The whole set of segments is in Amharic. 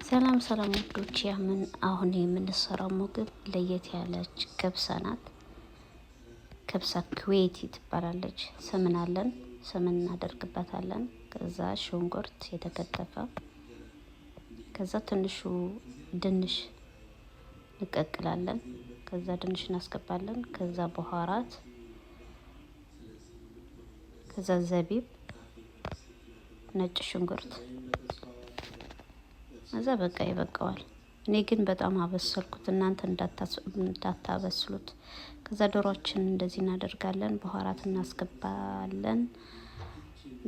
ሰላም ሰላም ወዶች አሁን የምንሰራው ምግብ ለየት ያለች ከብሳ ናት። ከብሳ ኩዌቲ ትባላለች። ሰምን አለን፣ ሰምን እናደርግበታለን። ከዛ ሽንኩርት የተከተፈ፣ ከዛ ትንሹ ድንሽ እንቀቅላለን። ከዛ ድንሽ እናስገባለን። ከዛ በኋራት፣ ከዛ ዘቢብ፣ ነጭ ሽንኩርት እዛ በቃ ይበቃዋል። እኔ ግን በጣም አበሰልኩት፣ እናንተ እንዳታበስሉት። ከዛ ዶሮአችን እንደዚህ እናደርጋለን፣ በኋራት እናስገባለን።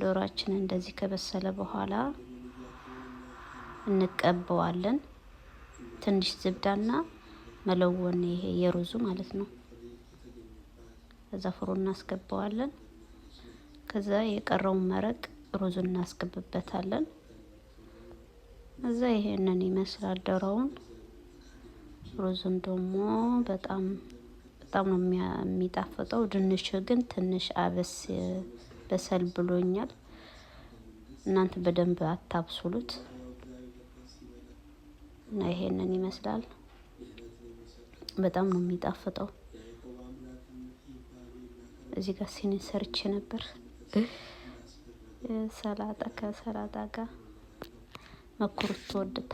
ዶሮአችን እንደዚህ ከበሰለ በኋላ እንቀበዋለን። ትንሽ ዝብዳና መለወን፣ ይሄ የሩዙ ማለት ነው። ከዛ ፍሩን እናስገባዋለን። ከዛ የቀረውን መረቅ ሩዙን እናስገባበታለን። እዛ ይሄንን ይመስላል ዶሮውን። ሩዙን ደግሞ በጣም ነው የሚጣፍጠው። ድንቹ ግን ትንሽ በሰል ብሎኛል። እናንተ በደንብ አታብስሉት እና ይሄንን ይመስላል። በጣም ነው የሚጣፍጠው። እዚህ ጋር ሲኒ ሰርቼ ነበር ሰላጣ ከሰላጣ ጋር መኩሩት። ተወድታ